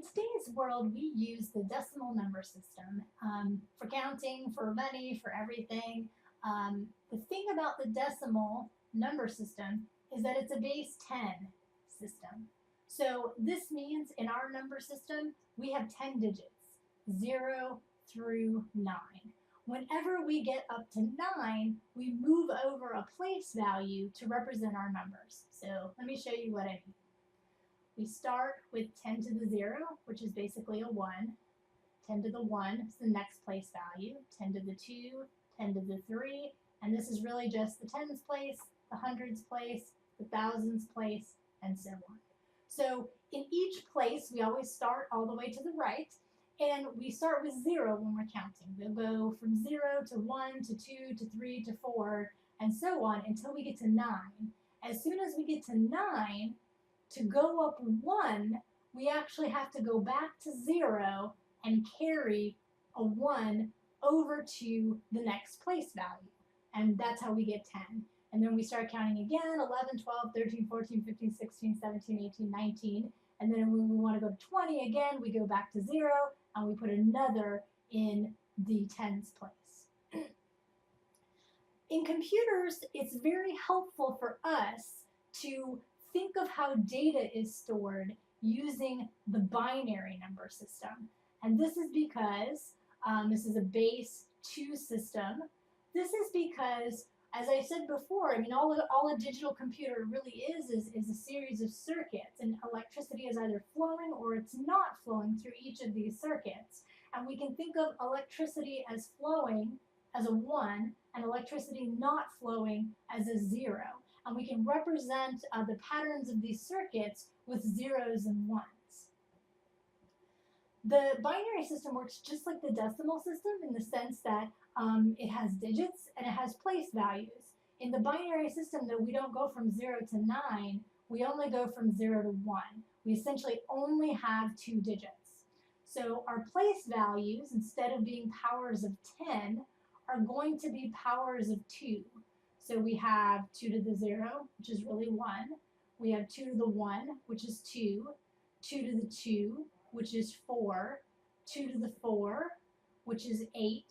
today's world, we use the decimal number system for counting, for money, for everything. The thing about the decimal number system is that it's a base 10 system. So this means in our number system, we have 10 digits, 0 through 9. Whenever we get up to 9, we move over a place value to represent our numbers. So let me show you what I mean. We start with 10 to the 0, which is basically a 1. 10 to the 1 is the next place value. 10 to the 2, 10 to the 3, and this is really just the tens place, the hundreds place, the thousands place, and so on. So in each place, we always start all the way to the right, and we start with 0 when we're counting. We'll go from 0 to 1 to 2 to 3 to 4, and so on until we get to 9. As soon as we get to 9, to go up 1, we actually have to go back to 0 and carry a 1 over to the next place value. And that's how we get 10. And then we start counting again, 11, 12, 13, 14, 15, 16, 17, 18, 19. And then when we want to go to 20 again, we go back to 0 and we put another in the tens place. In computers, it's very helpful for us to think of how data is stored using the binary number system. And this is because this is a base 2 system. This is because, as I said before, I mean, all a digital computer really is a series of circuits, and electricity is either flowing or it's not flowing through each of these circuits. And we can think of electricity as flowing as a 1 and electricity not flowing as a 0. And we can represent the patterns of these circuits with zeros and ones. The binary system works just like the decimal system in the sense that it has digits and it has place values. In the binary system, though, we don't go from 0 to 9, we only go from 0 to 1. We essentially only have 2 digits. So our place values, instead of being powers of 10, are going to be powers of 2. So we have 2 to the 0, which is really 1. We have 2 to the 1, which is 2. 2 to the 2, which is 4. 2 to the 4, which is 8.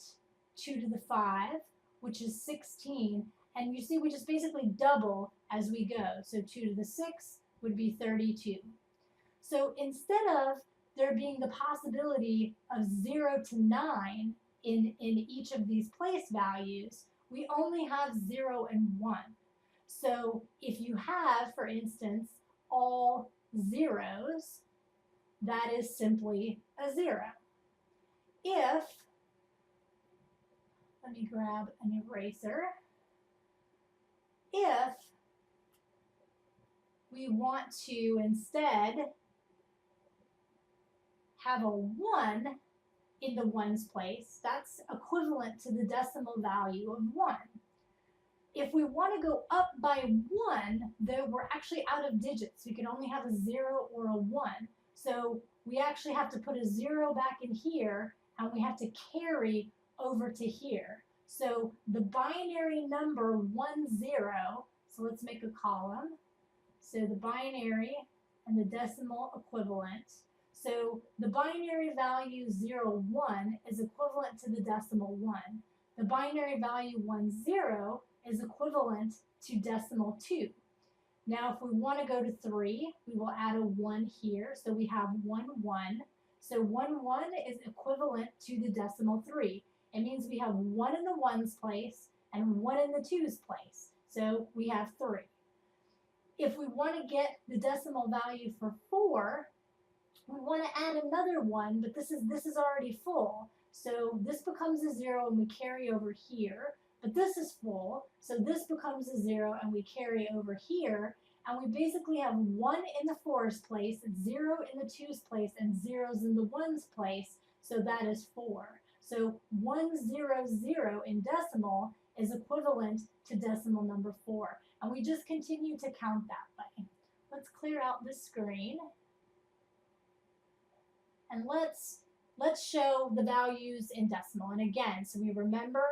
2 to the 5, which is 16. And you see we just basically double as we go. So 2 to the 6 would be 32. So instead of there being the possibility of 0 to 9 in each of these place values, we only have 0 and 1. So if you have, for instance, all zeros, that is simply a 0. If, let me grab an eraser, if we want to instead have a 1 in the ones place, that's equivalent to the decimal value of 1. If we want to go up by 1, though we're actually out of digits, we can only have a 0 or a 1. So we actually have to put a 0 back in here, and we have to carry over to here. So the binary number 10, so let's make a column. So the binary and the decimal equivalent. So the binary value 0, 1 is equivalent to the decimal 1. The binary value 10 is equivalent to decimal 2. Now if we want to go to 3, we will add a 1 here. So we have 1, 1. So 1, 1 is equivalent to the decimal 3. It means we have 1 in the ones place and 1 in the twos place. So we have 3. If we want to get the decimal value for 4, we want to add another 1, but this is already full. So this becomes a 0 and we carry over here. But this is full, so this becomes a 0 and we carry over here. And we basically have 1 in the 4's place, 0 in the 2's place, and 0s in the 1's place. So that is 4. So 100 in decimal is equivalent to decimal number 4. And we just continue to count that way. Let's clear out this screen. And let's show the values in decimal. And again, so we remember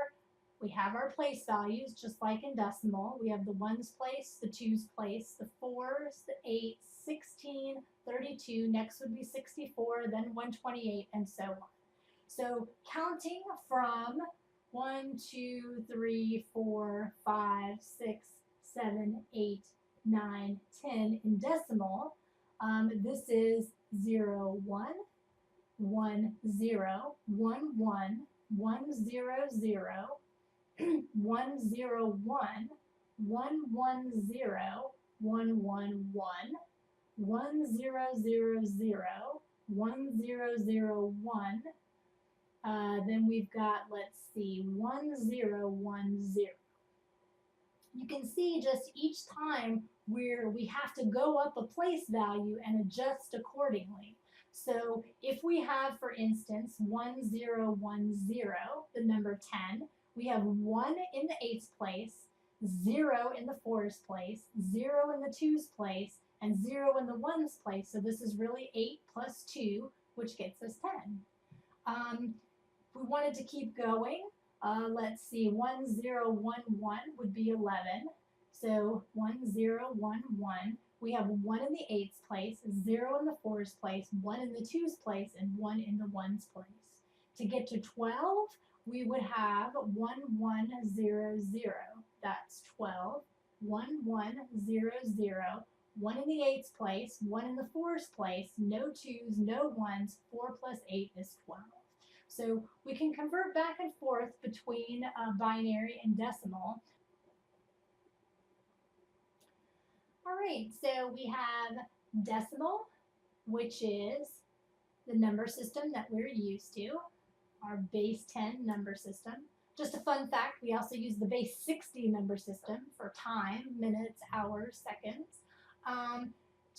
we have our place values just like in decimal. We have the ones place, the twos place, the 4s, the 8s, 16, 32, next would be 64, then 128, and so on. So counting from 1, 2, 3, 4, 5, 6, 7, 8, 9, 10 in decimal, this is 0, 1, 1, 0, 1, 1, 1, 0, 0, 1, 0, 1, 1, 1, 0, 1, 1, 1, 1, 0, 0, 0, 1, 0, 0, 1. Then we've got, let's see, 1, 0, 1, 0. You can see just each time where we have to go up a place value and adjust accordingly. So if we have, for instance, 1, 0, 1, 0, the number 10, we have 1 in the 8th place, 0 in the 4's place, 0 in the 2's place, and 0 in the 1's place. So this is really 8 plus 2, which gets us 10. If we wanted to keep going, let's see, 1, 0, 1, 1 would be 11. So 1, 0, 1, 1. We have 1 in the 8th place, 0 in the 4's place, 1 in the 2's place, and 1 in the 1's place. To get to 12, we would have 1, 1, 0, 0. That's 12. 1, 1, 0, 0. 1 in the 8th place, 1 in the 4's place, no 2's, no 1's. 4 plus 8 is 12. So we can convert back and forth between binary and decimal. All right, so we have decimal, which is the number system that we're used to, our base 10 number system. Just a fun fact, we also use the base 60 number system for time, minutes, hours, seconds.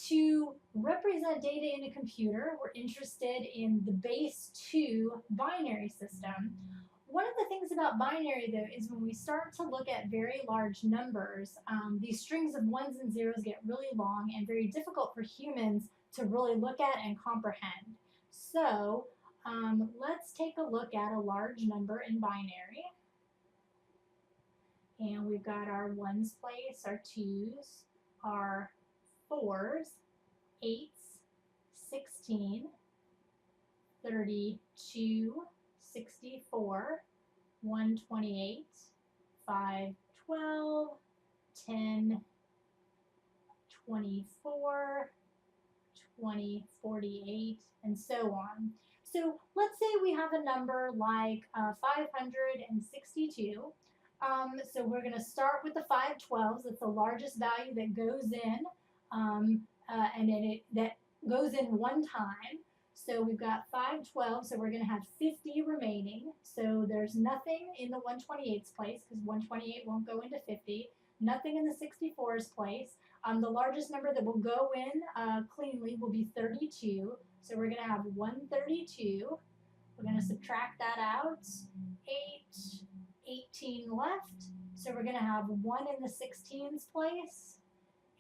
To represent data in a computer, we're interested in the base 2 binary system. One of the things about binary, though, is when we start to look at very large numbers, these strings of ones and zeros get really long and very difficult for humans to really look at and comprehend. So let's take a look at a large number in binary. And we've got our ones place, our twos, our 4s, 8s, 16, 32, 64, 128, 512, 10, 24, 20, 48, and so on. So let's say we have a number like 562. So we're going to start with the 512s. That's the largest value that goes in, and that goes in one time. So we've got 512, so we're going to have 50 remaining. So there's nothing in the 128's place because 128 won't go into 50. Nothing in the 64's place. The largest number that will go in cleanly will be 32. So we're going to have 132. We're going to subtract that out. 18 left. So we're going to have 1 in the 16's place.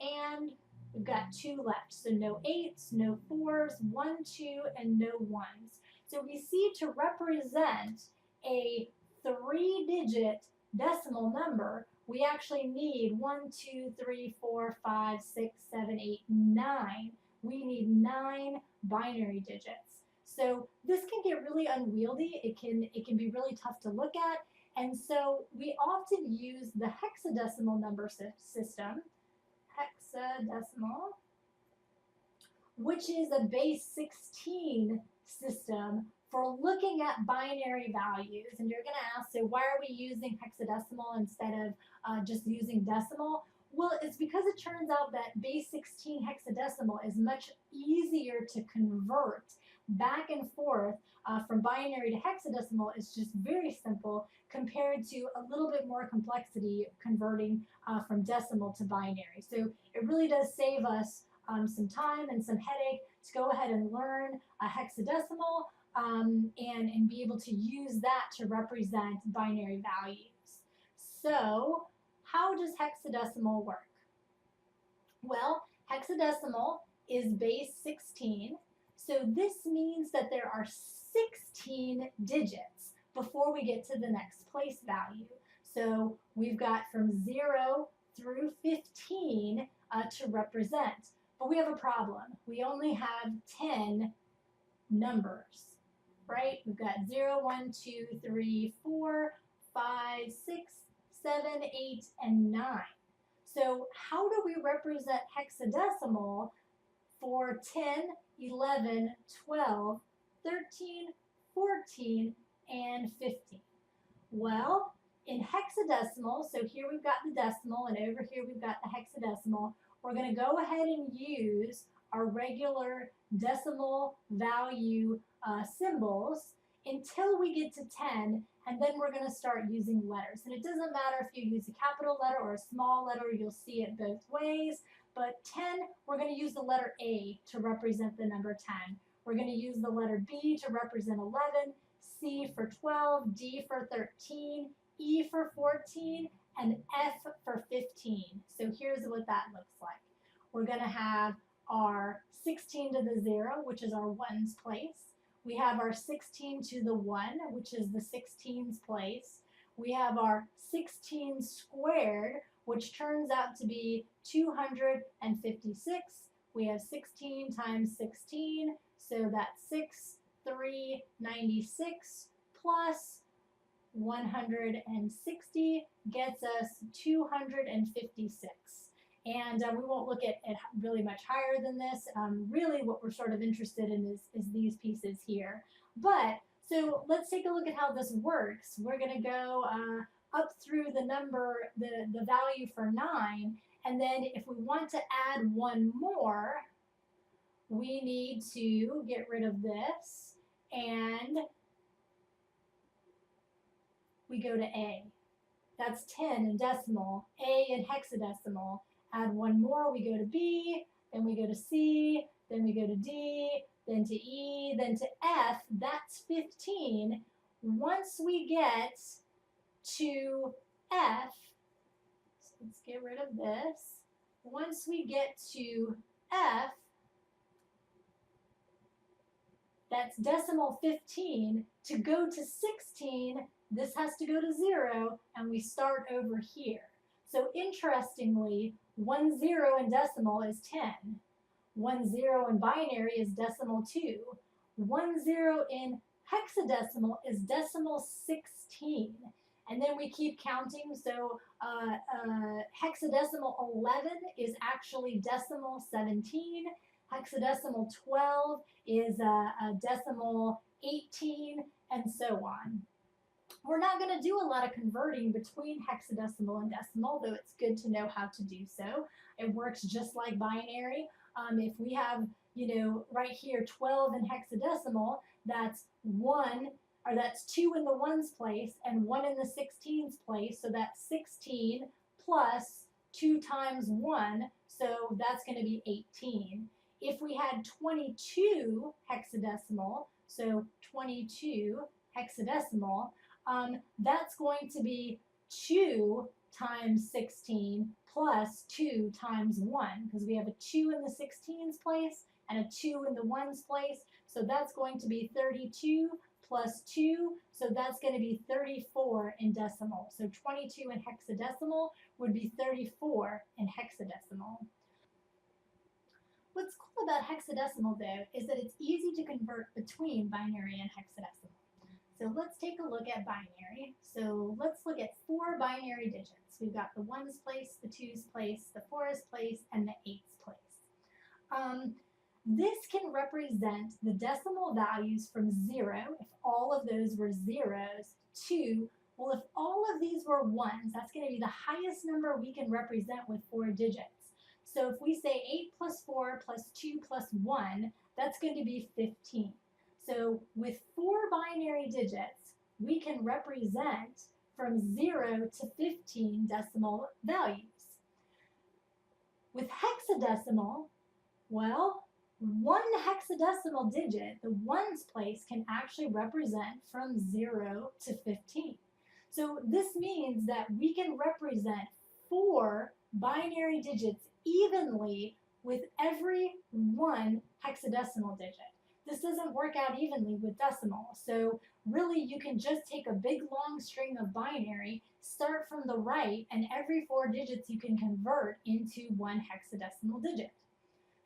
And we've got 2 left. So no 8s, no 4s, 1, 2, and no 1s. So we see to represent a 3-digit decimal number, we actually need 1, 2, 3, 4, 5, 6, 7, 8, 9. We need 9 binary digits. So this can get really unwieldy. It can be really tough to look at. And so we often use the hexadecimal number system, hexadecimal, which is a base 16 system for looking at binary values. And you're going to ask, so why are we using hexadecimal instead of just using decimal? Well, it's because it turns out that base 16 hexadecimal is much easier to convert back and forth from binary to hexadecimal. It's just very simple compared to a little bit more complexity converting from decimal to binary. So it really does save us some time and some headache to go ahead and learn a hexadecimal and be able to use that to represent binary values. So how does hexadecimal work? Well, hexadecimal is base 16. So this means that there are 16 digits before we get to the next place value. So we've got from 0 through 15 to represent. but we have a problem. We only have 10 numbers, right? We've got 0, 1, 2, 3, 4, 5, 6, 7, 8, and 9. So how do we represent hexadecimal for 10, 11, 12, 13, 14, and 15? Well, in hexadecimal, so here we've got the decimal and over here we've got the hexadecimal, we're going to go ahead and use our regular decimal value symbols until we get to 10, and then we're going to start using letters. And it doesn't matter if you use a capital letter or a small letter, you'll see it both ways. But 10, we're going to use the letter A to represent the number 10. We're going to use the letter B to represent 11, C for 12, D for 13, E for 14, and F for 15. So here's what that looks like. We're going to have our 16 to the 0, which is our ones place. We have our 16 to the 1, which is the 16's place. We have our 16 squared, which turns out to be 256. We have 16 times 16, so that's 6,396 plus 160 gets us 256. And we won't look at really much higher than this. Really what we're sort of interested in is these pieces here. But, so let's take a look at how this works. We're going to go up through the number, the value for 9, and then if we want to add one more, we need to get rid of this, and we go to A. That's 10 in decimal, A in hexadecimal. Add one more, we go to B, then we go to C, then we go to D, then to E, then to F. That's 15. Once we get to F, so let's get rid of this. Once we get to F, that's decimal 15. To go to 16, this has to go to 0, and we start over here. So interestingly, 1 0 in decimal is 10. 1 0 in binary is decimal 2. 1 0 in hexadecimal is decimal 16. And then we keep counting. So hexadecimal 11 is actually decimal 17. Hexadecimal 12 is decimal 18, and so on. We're not going to do a lot of converting between hexadecimal and decimal, though it's good to know how to do so. It works just like binary. If we have, right here 12 in hexadecimal, that's 1, or that's 2 in the ones place and 1 in the 16's place, so that's 16 plus 2 times 1, so that's going to be 18. If we had 22 hexadecimal, so 22 hexadecimal, that's going to be 2 times 16 plus 2 times 1, because we have a 2 in the 16's place and a 2 in the ones place, so that's going to be 32 plus 2, so that's going to be 34 in decimal. So 22 in hexadecimal would be 34 in hexadecimal. What's cool about hexadecimal, though, is that it's easy to convert between binary and hexadecimal. So let's take a look at binary. So let's look at 4 binary digits. We've got the 1's place, the 2's place, the 4's place, and the 8's place. This can represent the decimal values from 0, if all of those were zeros, to, well, if all of these were 1s, that's going to be the highest number we can represent with 4 digits. So if we say 8 plus 4 plus 2 plus 1, that's going to be 15. So with 4 binary digits, we can represent from 0 to 15 decimal values. With hexadecimal, well, 1 hexadecimal digit, the ones place, can actually represent from 0 to 15. So this means that we can represent 4 binary digits evenly with every 1 hexadecimal digit. This doesn't work out evenly with decimal. So really you can just take a big long string of binary, start from the right, and every 4 digits you can convert into 1 hexadecimal digit.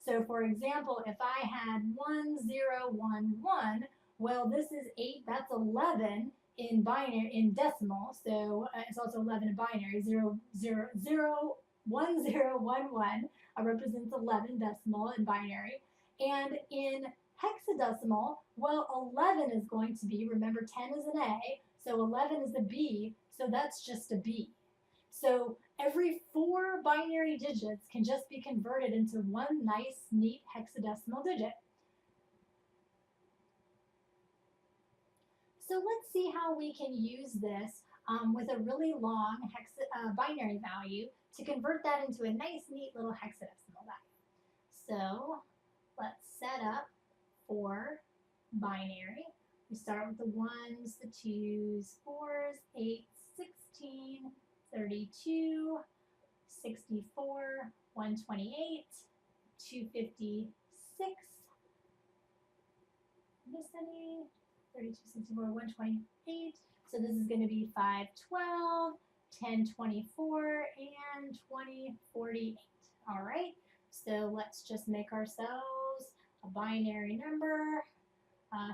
So for example, if I had 1011, well, this is 8, that's 11 in binary, in decimal, so it's also 11 in binary. 1011 represents 11 decimal in binary. And in hexadecimal, well, 11 is going to be, remember 10 is an A, so 11 is a B, so that's just a B. So every 4 binary digits can just be converted into one nice, neat hexadecimal digit. So let's see how we can use this with a really long binary value to convert that into a nice, neat little hexadecimal value. So let's set up for binary. We start with the 1s, the 2s, 4s, 8s, 16, 32, 64, 128, 256. Miss any? 32, 64, 128. So this is going to be 512, 1024, and 2048. All right. So let's just make ourselves a binary number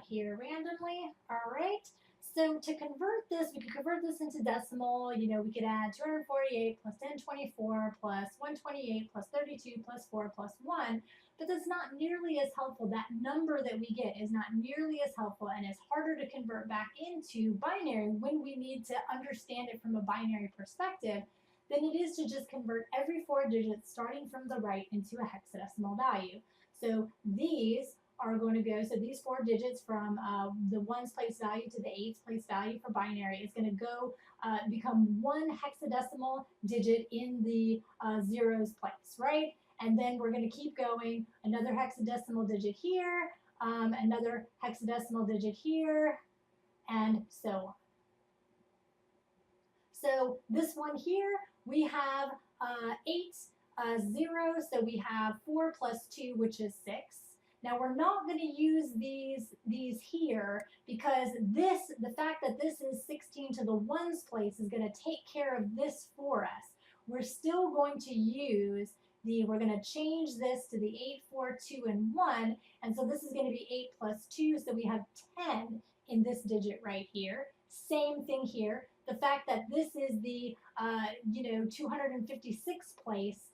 here randomly. All right. So to convert this, we could convert this into decimal. You know, we could add 248 plus 1024 plus 128 plus 32 plus 4 plus 1. But that's not nearly as helpful. That number that we get is not nearly as helpful and is harder to convert back into binary when we need to understand it from a binary perspective than it is to just convert every 4 digits starting from the right into a hexadecimal value. So these are going to go, so these 4 digits from the 1's place value to the 8's place value for binary is going to go become one hexadecimal digit in the 0's place, right? And then we're going to keep going, another hexadecimal digit here, another hexadecimal digit here, and so on. So this one here, we have 8 zeros, so we have 4 plus 2, which is 6. Now we're not going to use these here because this, the fact that this is 16 to the 1's place is going to take care of this for us. We're still going to use we're going to change this to the 8, 4, 2, and 1, and so this is going to be 8 plus 2, so we have 10 in this digit right here. Same thing here. The fact that this is the 256 place,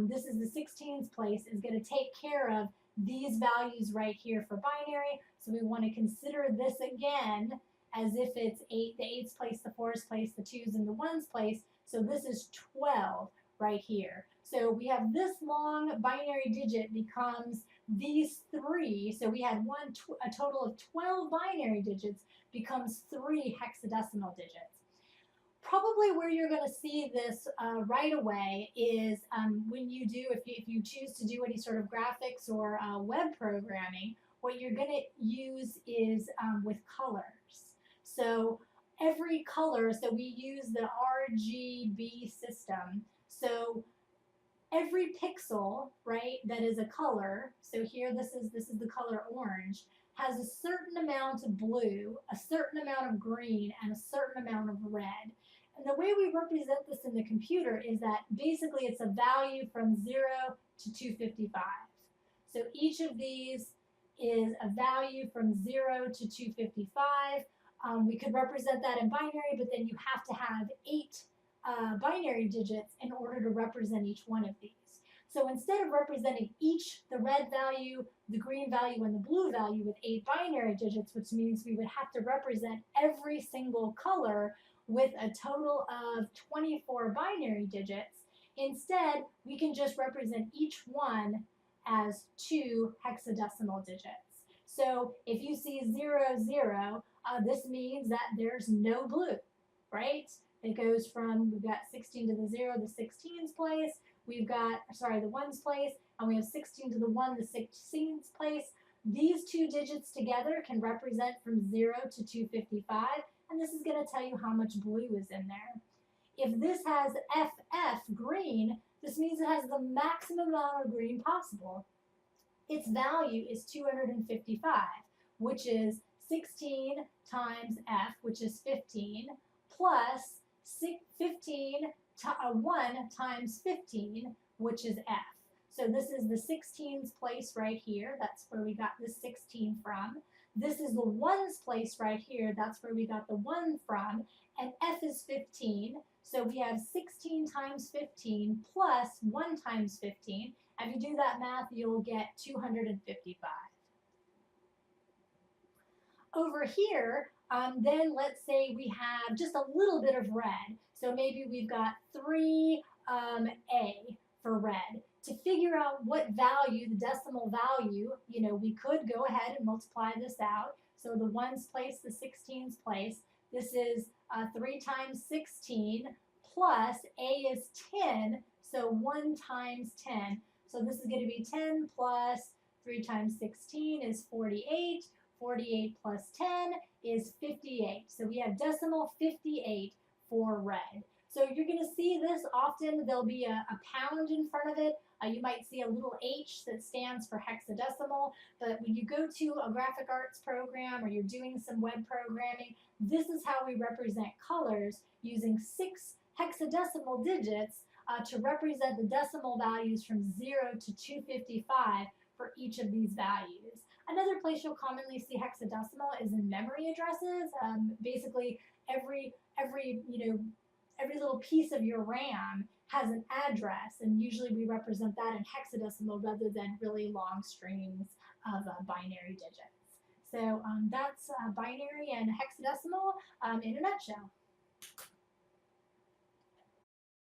this is the 16's place, is going to take care of these values right here for binary. So we want to consider this again as if it's 8, the 8's place, the 4's place, the 2's, and the 1's place. So this is 12 right here. So we have this long binary digit becomes these 3. So we had a total of 12 binary digits becomes 3 hexadecimal digits. Probably where you're going to see this right away is when you do, if you choose to do any sort of graphics or web programming, what you're going to use is with colors. So every color, so we use the RGB system. So every pixel, right, that is a color, so here this is the color orange, has a certain amount of blue, a certain amount of green, and a certain amount of red. And the way we represent this in the computer is that basically it's a value from 0 to 255. So each of these is a value from 0 to 255. We could represent that in binary, but then you have to have 8 binary digits in order to represent each one of these. So instead of representing the red value, the green value, and the blue value with 8 binary digits, which means we would have to represent every single color with a total of 24 binary digits, instead we can just represent each one as 2 hexadecimal digits. So if you see 0, 0, this means that there's no blue, right? It goes from, we've got 16 to the 0, the 16's place, we've got, sorry, the 1's place, and we have 16 to the 1, the 16's place. These 2 digits together can represent from 0 to 255, and this is going to tell you how much blue is in there. If this has FF, green, this means it has the maximum amount of green possible. Its value is 255, which is 16 times F, which is 15, plus 1 times 15, which is F. So this is the 16's place right here. That's where we got this 16 from. This is the 1's place right here. That's where we got the 1 from. And F is 15. So we have 16 times 15 plus 1 times 15. If you do that math, you'll get 255. Over here, then let's say we have just a little bit of red. So maybe we've got 3A for red. To figure out what value, the decimal value, we could go ahead and multiply this out. So the 1's place, the 16's place. This is 3 times 16 plus A is 10, so 1 times 10. So this is going to be 10 plus 3 times 16 is 48. 48 plus 10 is 58. So we have decimal 58 for red. So you're going to see this often. There'll be a pound in front of it. You might see a little H that stands for hexadecimal. But when you go to a graphic arts program or you're doing some web programming, this is how we represent colors using 6 hexadecimal digits to represent the decimal values from 0 to 255 for each of these values. Another place you'll commonly see hexadecimal is in memory addresses. Basically, every little piece of your RAM has an address, and usually we represent that in hexadecimal rather than really long strings of binary digits. So that's binary and hexadecimal in a nutshell.